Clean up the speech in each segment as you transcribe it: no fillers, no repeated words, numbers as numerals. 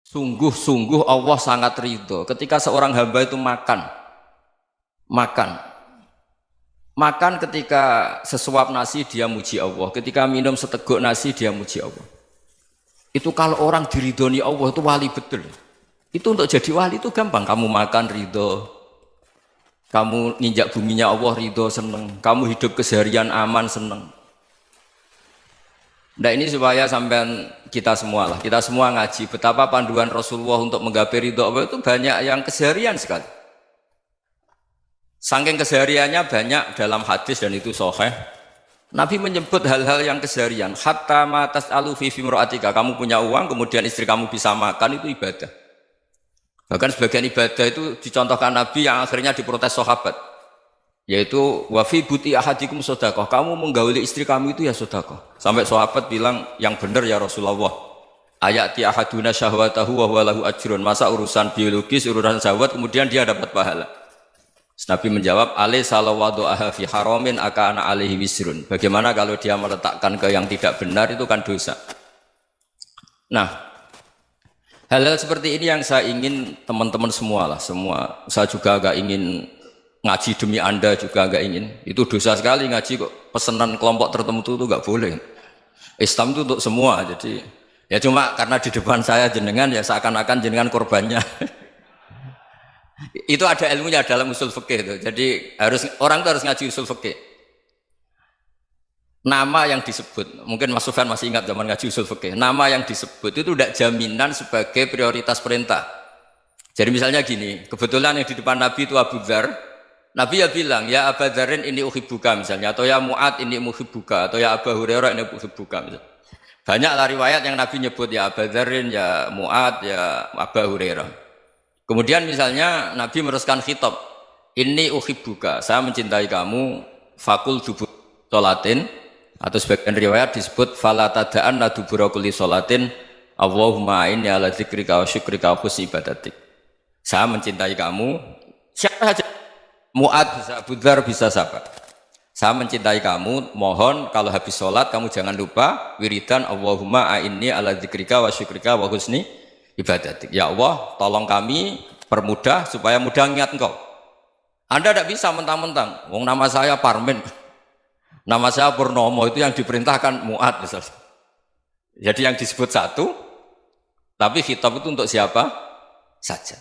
Sungguh-sungguh Allah sangat ridho ketika seorang hamba itu makan, makan ketika sesuap nasi dia muji Allah, ketika minum seteguk nasi dia muji Allah. Itu kalau orang diridhoni Allah itu wali betul. Itu untuk jadi wali itu gampang. Kamu makan ridho, kamu nginjak buminya Allah ridho seneng, kamu hidup keseharian aman seneng. Nah ini supaya sampean kita semua ngaji betapa panduan Rasulullah untuk menggapai ridho Allah itu banyak yang keseharian sekali. Saking kesehariannya banyak dalam hadis dan itu sahih. Nabi menyebut hal-hal yang keseharian. Hatta ma tas'alu fi imra'atika, kamu punya uang kemudian istri kamu bisa makan itu ibadah. Bahkan sebagian ibadah itu dicontohkan Nabi yang akhirnya diprotes sahabat. Yaitu wa fi buti ahadikum sedekah, kamu menggauli istri kamu itu ya sedekah. Sampai sahabat bilang yang benar ya Rasulullah. Ayati ahaduna syahwatahu wa huwa lahu ajrun. Masa urusan biologis, urusan syahwat kemudian dia dapat pahala. Nabi menjawab, alai salawadu'aha fi haramin akana alaihi wisrun. Bagaimana kalau dia meletakkan ke yang tidak benar itu kan dosa. Nah, hal-hal seperti ini yang saya ingin teman-teman semua. Saya juga agak ingin ngaji demi Anda juga agak ingin. Itu dosa sekali ngaji kok pesanan kelompok tertentu itu enggak boleh. Islam itu untuk semua. Jadi ya cuma karena di depan saya jenengan ya seakan-akan jenengan korbannya. Itu ada ilmunya dalam usul fikih itu. Jadi orang itu harus ngaji usul fikih. Nama yang disebut, mungkin Mas Sufyan masih ingat zaman ngaji usul fikih. Nama yang disebut itu tidak jaminan sebagai prioritas perintah. Jadi misalnya gini, kebetulan yang di depan Nabi itu Abu Dzar. Nabi ya bilang, ya Abu Dzarin ini uhibbuka misalnya, atau ya Mu'ad ini uhibbuka, atau ya Abu Hurairah ini uhibbuka misalnya. Banyaklah riwayat yang Nabi nyebut ya Abu Dzarin, ya Mu'ad, ya Abu Hurairah. Kemudian misalnya Nabi meneruskan khitab, ini uhibbuka, saya mencintai kamu, fakul dubur sholatin, atau sebagian riwayat disebut falatadaan la dubura kulli sholatin, Allahumma inni ala dzikrika wa syukrika wa husni ibadatik. Saya mencintai kamu, siapa saja, Mu'ad bisa, Abu Dzar bisa siapa. Saya mencintai kamu, mohon kalau habis sholat kamu jangan lupa wiridan Allahumma inni ala dzikrika wa syukrika wa husni ibadatik. Ya Allah, tolong kami permudah supaya mudah ingat engkau. Anda tidak bisa mentang-mentang, wong nama saya Parmin, nama saya Purnomo, itu yang diperintahkan Mu'ad misalnya. Jadi yang disebut satu, tapi khitab itu untuk siapa saja.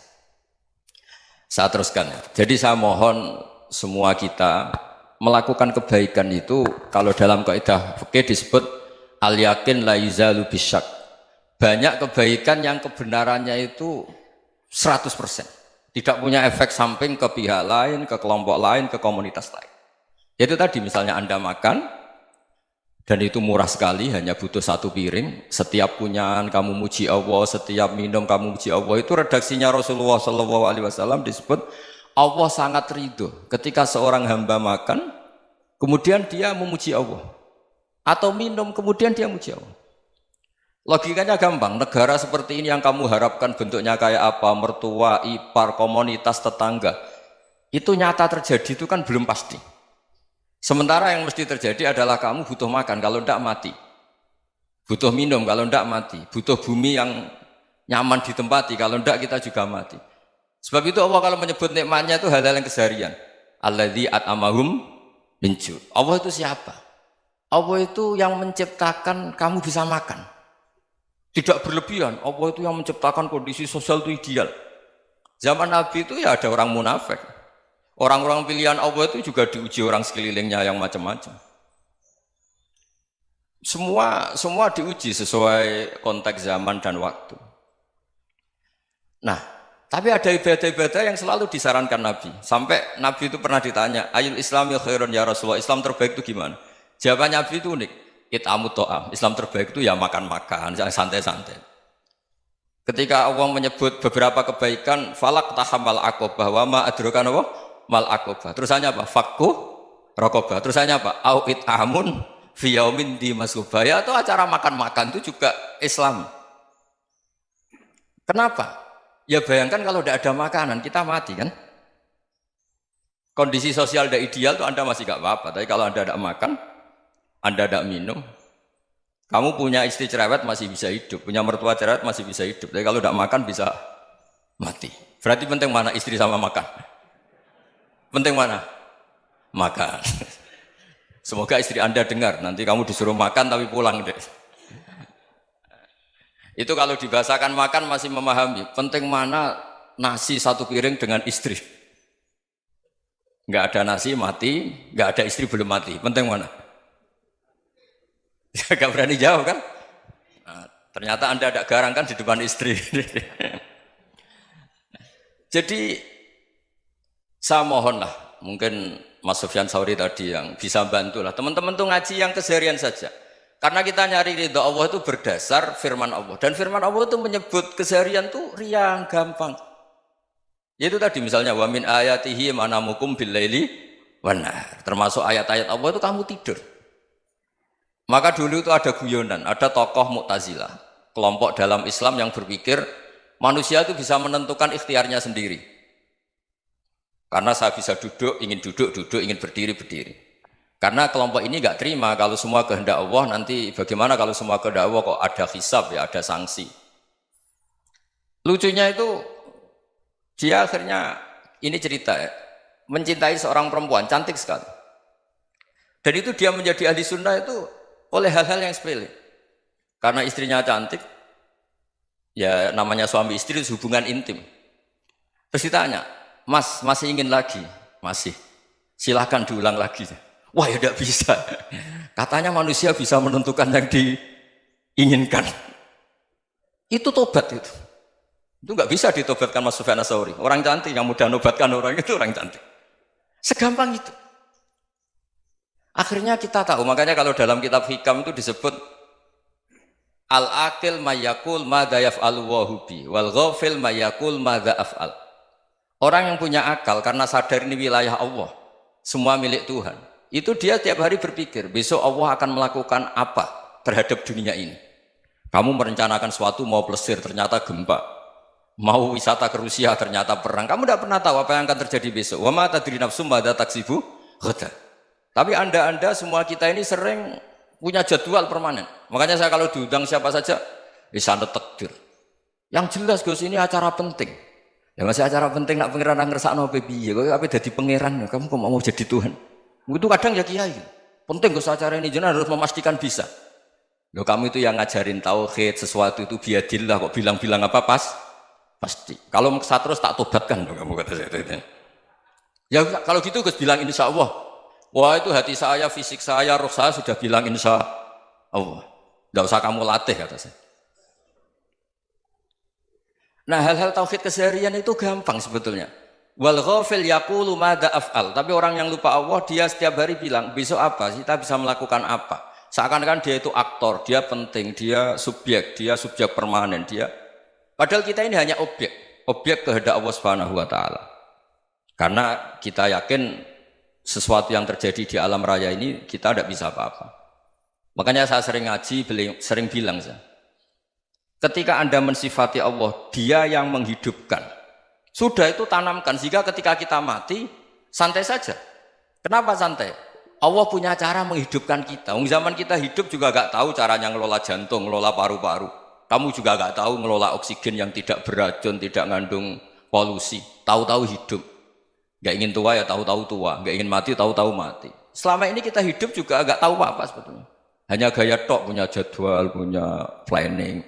Saya teruskan ya. Jadi saya mohon semua kita melakukan kebaikan itu, kalau dalam kaidah fikih disebut al-yakin la yuzalu bisyak. Banyak kebaikan yang kebenarannya itu 100%. Tidak punya efek samping ke pihak lain, ke kelompok lain, ke komunitas lain. Itu tadi misalnya Anda makan, dan itu murah sekali, hanya butuh satu piring. Setiap punyaan kamu muji Allah, setiap minum kamu muji Allah. Itu redaksinya Rasulullah SAW disebut, Allah sangat ridho ketika seorang hamba makan, kemudian dia memuji Allah. Atau minum, kemudian dia muji Allah. Logikanya gampang, negara seperti ini yang kamu harapkan bentuknya kayak apa, mertua, ipar, komunitas, tetangga, itu nyata terjadi itu kan belum pasti. Sementara yang mesti terjadi adalah kamu butuh makan, kalau tidak mati. Butuh minum, kalau tidak mati. Butuh bumi yang nyaman ditempati, kalau tidak kita juga mati. Sebab itu Allah kalau menyebut nikmatnya itu hal-hal yang keseharian. Alladzi at'amahum min ju'. Allah itu siapa? Allah itu yang menciptakan kamu bisa makan. Tidak berlebihan, Allah itu yang menciptakan kondisi sosial itu ideal. Zaman Nabi itu ya ada orang munafik. Orang-orang pilihan Allah itu juga diuji orang sekelilingnya yang macam-macam. Semua diuji sesuai konteks zaman dan waktu. Nah, tapi ada ibadah-ibadah yang selalu disarankan Nabi. Sampai Nabi itu pernah ditanya, ayul islami khairun ya Rasulullah, Islam terbaik itu gimana? Jawaban Nabi itu unik. It'amut to'am, Islam terbaik itu ya makan-makan, santai-santai. Ketika Allah menyebut beberapa kebaikan, falak tahamal akobah, wa ma adrokan apa? Mal akobah. Terusannya apa? Fakku rokobah. Terusannya apa? Au it'amun fiyaumin di masubah. Ya itu acara makan-makan itu juga Islam. Kenapa? Ya bayangkan kalau tidak ada makanan, kita mati kan? Kondisi sosial tidak ideal itu Anda masih gak apa-apa, tapi kalau Anda tidak makan, Anda tidak minum, Kamu punya istri cerewet masih bisa hidup, punya mertua cerewet masih bisa hidup. Tapi kalau tidak makan bisa mati. Berarti penting mana istri sama makan? Penting mana? Makan. Semoga istri Anda dengar. Nanti kamu disuruh makan tapi pulang deh. Itu kalau dibahasakan makan masih memahami. Penting mana nasi satu piring dengan istri. Nggak ada nasi mati, nggak ada istri belum mati. Penting mana? Gak berani jawab kan? Nah, ternyata Anda ada garang kan di depan istri. Jadi saya mohonlah, mungkin Mas Sufyan Sauri tadi yang bisa bantulah. Teman-teman tuh ngaji yang keseharian saja. Karena kita nyari ridha Allah itu berdasar firman Allah. Dan firman Allah itu menyebut keseharian tuh riang, gampang. Yaitu tadi misalnya wa min ayatihi manamukum billaili wan nahar. Termasuk ayat-ayat Allah itu kamu tidur. Maka dulu itu ada guyonan, ada tokoh Mu'tazilah, kelompok dalam Islam yang berpikir manusia itu bisa menentukan ikhtiarnya sendiri. Karena saya bisa duduk, ingin berdiri, berdiri. Karena kelompok ini nggak terima kalau semua kehendak Allah, nanti bagaimana kalau semua kehendak Allah kok ada hisab ya, ada sanksi. Lucunya itu dia akhirnya, ini cerita ya, mencintai seorang perempuan, cantik sekali. Dan itu dia menjadi ahli sunnah itu oleh hal-hal yang sepele. Karena istrinya cantik, ya namanya suami istri itu hubungan intim. Terus ditanya, Mas, masih ingin lagi? Masih. Silahkan diulang lagi. Wah ya tidak bisa. Katanya manusia bisa menentukan yang diinginkan. Itu tobat itu. Itu nggak bisa ditobatkan Mas Sufyan Ats-Tsauri. Orang cantik yang mudah nobatkan orang itu orang cantik. Segampang itu. Akhirnya kita tahu, makanya kalau dalam kitab Hikam itu disebut al-aqil mayyakul madza yaf'alu wa hubi wal ghafil mayyakul madza af'al. Orang yang punya akal karena sadar ini wilayah Allah, semua milik Tuhan. Itu dia tiap hari berpikir, besok Allah akan melakukan apa terhadap dunia ini. Kamu merencanakan suatu mau plesir, ternyata gempa. Mau wisata ke Rusia, ternyata perang. Kamu tidak pernah tahu apa yang akan terjadi besok. Wa ma tadri nafsum madza taksibu ghadan. Tapi anda semua kita ini sering punya jadwal permanen. Makanya saya kalau diundang siapa saja, bisa takdir. Yang jelas Gus ini acara penting. Ya masih acara penting nak pangeran ngersakno piye? Kowe ape dadi pangeran, kamu kok mau jadi Tuhan? Itu kadang ya kiai. Penting Gus acara ini jenengan harus memastikan bisa. Loh kamu itu yang ngajarin tauhid, sesuatu itu biadillah kok bilang-bilang apa pasti. Kalau maksa terus tak tobatkan kamu kata saya. Ya kalau gitu Gus bilang insya Allah. Wah itu hati saya, fisik saya, roh saya sudah bilang insya Allah. Tidak usah kamu latih kata saya. Nah hal-hal tauhid keseharian itu gampang sebetulnya. Wal ghafil yaqulu madza af'al. Tapi orang yang lupa Allah dia setiap hari bilang besok apa? Kita bisa melakukan apa? Seakan-akan dia itu aktor, dia penting, dia subjek permanen, dia. Padahal kita ini hanya objek kehendak Allah Subhanahu wa taala. Karena kita yakin sesuatu yang terjadi di alam raya ini kita tidak bisa apa-apa. Makanya saya sering ngaji, sering bilang saya, ketika Anda mensifati Allah, Dia yang menghidupkan. Sudah itu tanamkan sehingga ketika kita mati santai saja. Kenapa santai? Allah punya cara menghidupkan kita. Zaman kita hidup juga gak tahu caranya ngelola jantung, ngelola paru-paru. Kamu juga gak tahu ngelola oksigen yang tidak beracun, tidak mengandung polusi. Tahu-tahu hidup. Gak ingin tua ya tahu-tahu tua, gak ingin mati tahu-tahu mati. Selama ini kita hidup juga gak tahu apa sebetulnya. Hanya gaya tok, punya jadwal, punya planning.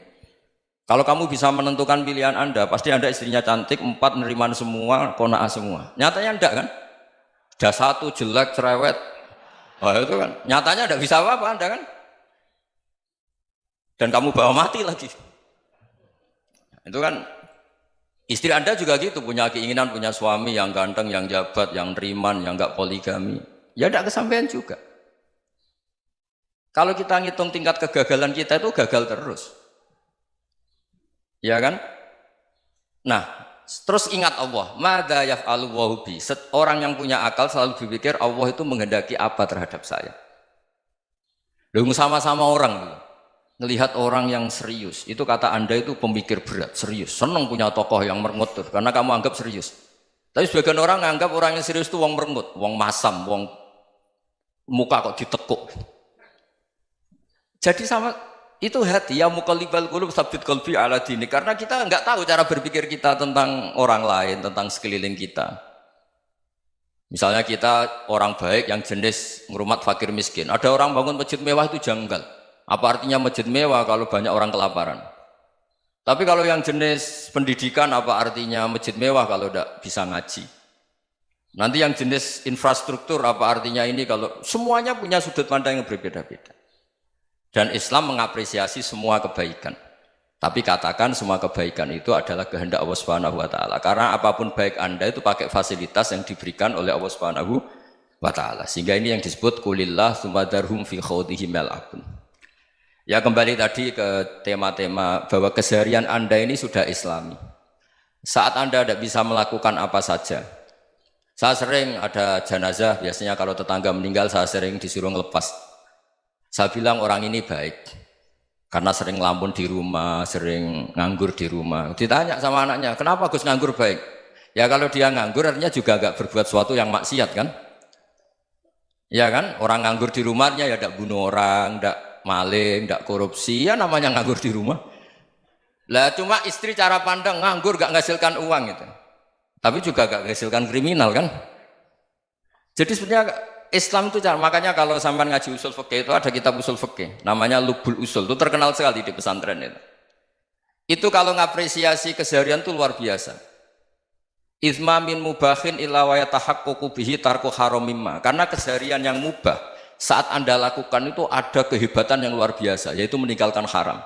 Kalau kamu bisa menentukan pilihan Anda, pasti Anda istrinya cantik, 4 neriman semua, kona'ah semua. Nyatanya enggak kan? Ada 1 jelek, cerewet. Oh itu kan, nyatanya enggak bisa apa-apa Anda kan? Dan kamu bawa mati lagi. Itu kan, istri Anda juga gitu, punya keinginan, punya suami yang ganteng, yang jabat, yang neriman, yang enggak poligami. Ya enggak kesampaian juga. Kalau kita ngitung tingkat kegagalan kita itu gagal terus. Ya kan? Nah, terus ingat Allah, madza yaf'alu wa hubi. Orang yang punya akal selalu berpikir Allah itu menghendaki apa terhadap saya. Lalu sama-sama orang ngelihat orang yang serius, itu kata Anda itu pemikir berat, serius. Senang punya tokoh yang merengut karena kamu anggap serius. Tapi sebagian orang anggap orang yang serius itu wong merengut, wong masam, wong muka kok ditekuk. Jadi sama itu hati ya muqallibal qulub tsabbit qalbi ala dinik karena kita enggak tahu cara berpikir kita tentang orang lain, tentang sekeliling kita. Misalnya kita orang baik yang jenis ngrumat fakir miskin. Ada orang bangun masjid mewah itu janggal. Apa artinya masjid mewah kalau banyak orang kelaparan? Tapi kalau yang jenis pendidikan apa artinya masjid mewah kalau tidak bisa ngaji? Nanti yang jenis infrastruktur apa artinya ini kalau semuanya punya sudut pandang yang berbeda-beda. Dan Islam mengapresiasi semua kebaikan. Tapi katakan semua kebaikan itu adalah kehendak Allah Subhanahu wa taala. Karena apapun baik Anda itu pakai fasilitas yang diberikan oleh Allah Subhanahu wa taala. Sehingga ini yang disebut kulillah sumadarhum fi khawdihim yal'abun. Ya kembali tadi ke tema-tema bahwa keseharian Anda ini sudah Islami. Saat Anda tidak bisa melakukan apa saja. Saya sering ada jenazah, biasanya kalau tetangga meninggal saya sering disuruh ngelepas. Saya bilang orang ini baik. Karena sering ngelamun di rumah, sering nganggur di rumah. Ditanya sama anaknya, kenapa Gus nganggur baik? Ya kalau dia nganggur artinya juga agak berbuat sesuatu yang maksiat kan? Ya kan? Orang nganggur di rumahnya ya tidak bunuh orang, tidak maling, tidak korupsi, ya namanya nganggur di rumah. Lah cuma istri cara pandang nganggur gak menghasilkan uang itu. Tapi juga gak menghasilkan kriminal kan? Jadi sebenarnya Islam itu makanya kalau sampai ngaji usul fikih itu ada kitab usul fikih namanya Lubul Usul, itu terkenal sekali di pesantren itu. Itu kalau ngapresiasi keseharian itu luar biasa. Izma min mubahin illa wa yatahaqququ bihi tarku haramimma. Karena keseharian yang mubah saat Anda lakukan itu ada kehebatan yang luar biasa, yaitu meninggalkan haram.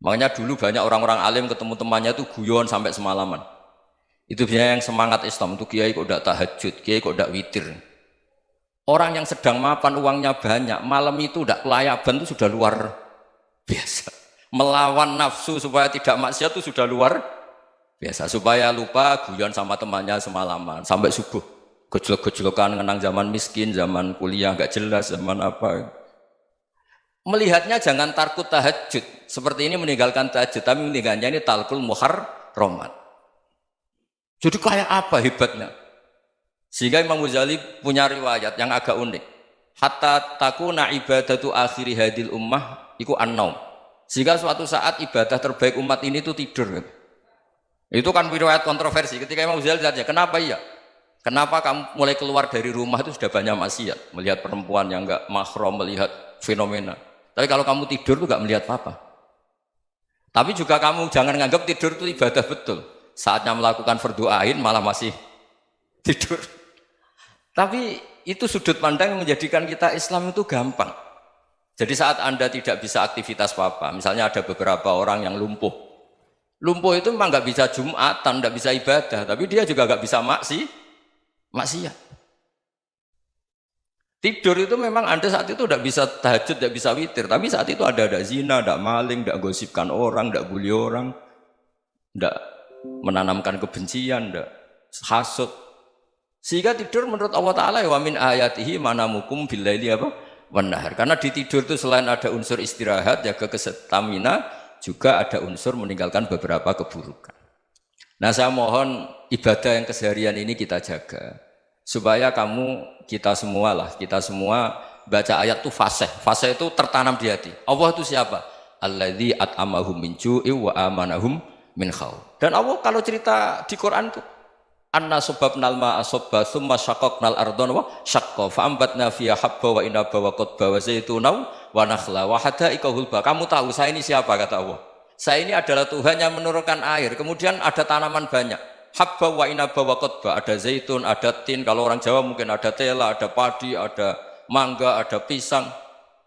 Makanya dulu banyak orang-orang alim ketemu temannya itu guyon sampai semalaman. Itu biasanya yang semangat Islam itu kiai kok tidak tahajud, kiai kok tidak witir. Orang yang sedang mapan uangnya banyak, malam itu tidak kelayaban itu sudah luar biasa. Melawan nafsu supaya tidak maksiat itu sudah luar biasa. Supaya lupa guyon sama temannya semalaman sampai subuh. Gejlok-gejlokan kenang zaman miskin, zaman kuliah nggak jelas, zaman apa. Melihatnya jangan tarkut tahajud. Seperti ini meninggalkan tahajud, tapi meninggalnya ini talkul muharramat. Jadi kayak apa hebatnya? Sehingga Imam Ghazali punya riwayat yang agak unik. Hatta takuna ibadatu akhiri hadil ummah iku an-naum. Sehingga suatu saat ibadah terbaik umat ini itu tidur. Itu kan riwayat kontroversi. Ketika Imam Ghazali tanya, kenapa iya? Kenapa kamu mulai keluar dari rumah itu sudah banyak maksiat? Melihat perempuan yang enggak mahram, melihat fenomena. Tapi kalau kamu tidur itu enggak melihat apa-apa. Tapi juga kamu jangan nganggap tidur itu ibadah betul. Saatnya melakukan fardu ain malah masih tidur. Tapi itu sudut pandang yang menjadikan kita Islam itu gampang. Jadi saat Anda tidak bisa aktivitas apa-apa, misalnya ada beberapa orang yang lumpuh. Lumpuh itu memang nggak bisa Jumatan, nggak bisa ibadah, tapi dia juga nggak bisa maksiat. Tidur itu memang Anda saat itu tidak bisa tahajud, tidak bisa witir, tapi saat itu ada zina, ada maling, tidak gosipkan orang, tidak bully orang, tidak menanamkan kebencian, tidak hasud. Sehingga tidur menurut Allah Ta'ala wa min ayatihi manamukum billaili apa? Wan-nahar. Karena di tidur itu selain ada unsur istirahat, jaga kestamina, juga ada unsur meninggalkan beberapa keburukan. Nah saya mohon ibadah yang keseharian ini kita jaga. Supaya kita semua baca ayat itu fasih. Fasih itu tertanam di hati. Allah itu siapa? Alladzi at'amahum min ju'i wa amanahum min khauf. Dan Allah kalau cerita di Quran itu anna sababnal ma'a sabba thumma syaqqaqnal ardha wa syaqqa fa ambatna fiha habba wa inaba wa qadba wa zaituna wa nakhla wa hadaika hulba. Kamu tahu saya ini siapa kata Allah? Saya ini adalah Tuhan yang menurunkan air. Kemudian ada tanaman banyak. Habba wa inaba wa qadba, ada zaitun, ada tin, kalau orang Jawa mungkin ada tela, ada padi, ada mangga, ada pisang.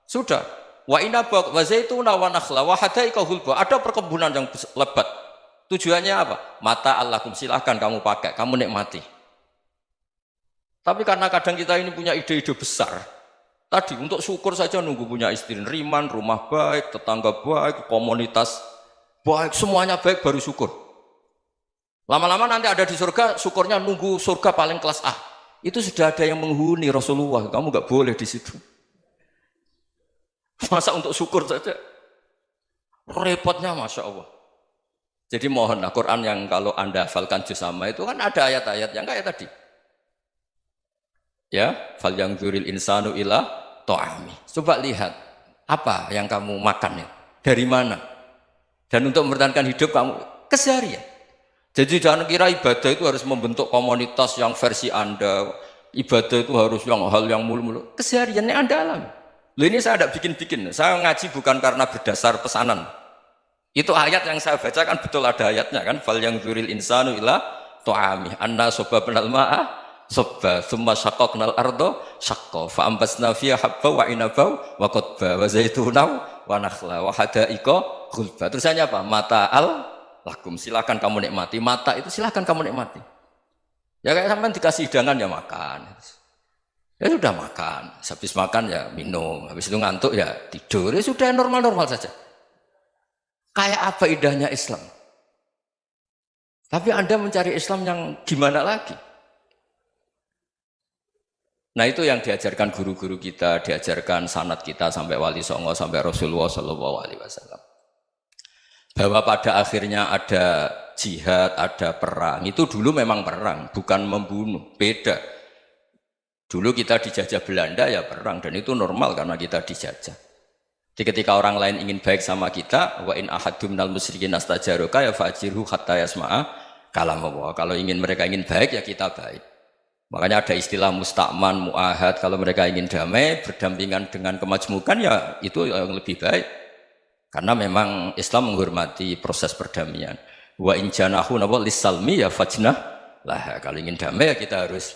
Sudah. Wa inaba wa zaituna wa nakhla wa hadaika hulba. Ada perkebunan yang lebat. Tujuannya apa? Mata Allahkum, silahkan kamu pakai, kamu nikmati. Tapi karena kadang kita ini punya ide-ide besar. Tadi untuk syukur saja nunggu punya istri riman, rumah baik, tetangga baik, komunitas baik, semuanya baik baru syukur. Lama-lama nanti ada di surga, syukurnya nunggu surga paling kelas A. Itu sudah ada yang menghuni Rasulullah, kamu nggak boleh di situ. Masa untuk syukur saja? Repotnya Masya Allah. Jadi mohonlah Quran yang kalau Anda hafalkan juz sama itu kan ada ayat-ayat yang kayak tadi. Ya, fal yang dzuril insanu ila ta'ami. Coba lihat Apa yang kamu makan ya? Dari mana? Dan untuk mempertahankan hidup kamu keseharian. Jadi jangan kira ibadah itu harus membentuk komunitas yang versi Anda. Ibadah itu harus yang hal yang mulu-mulu. Kesehariannya Anda alami. Loh ini saya tidak bikin-bikin. Saya ngaji bukan karena berdasar pesanan. Itu ayat yang saya baca kan betul ada ayatnya kan. Fal yang dzuril insanu ila ta'ami. Anna sobabnal ma'a sobba. Thumma syaqaqnal ardo syaqqa. Fa'ambasna fiha habba wa inabau wa qadba wa zaitunaw wa nakhla wa hadaika ghulba. Terusannya apa? Mata'al lakum. Silakan kamu nikmati. Mata itu silakan kamu nikmati. Ya kayak sampean dikasih hidangan ya makan. Ya sudah makan. Habis makan ya minum. Habis itu ngantuk ya tidur. Ya sudah normal-normal saja. Kayak apa indahnya Islam. Tapi Anda mencari Islam yang gimana lagi? Nah itu yang diajarkan guru-guru kita, diajarkan sanad kita sampai Wali Songo, sampai Rasulullah SAW. Bahwa pada akhirnya ada jihad, ada perang. Itu dulu memang perang, bukan membunuh. Beda. Dulu kita dijajah Belanda ya perang. Dan itu normal karena kita dijajah. Jadi ketika orang lain ingin baik sama kita, wa in ahadum minal musyrikin astajaroka ya fajirhu hatta yasma'a kalam Allah. Kalau mereka ingin baik ya kita baik. Makanya ada istilah mustakman, mu'ahad. Kalau mereka ingin damai, berdampingan dengan kemajmukan ya itu yang lebih baik. Karena memang Islam menghormati proses perdamaian. Wa in janahu lis-salmi ya fajnah lah. Kalau ingin damai ya kita harus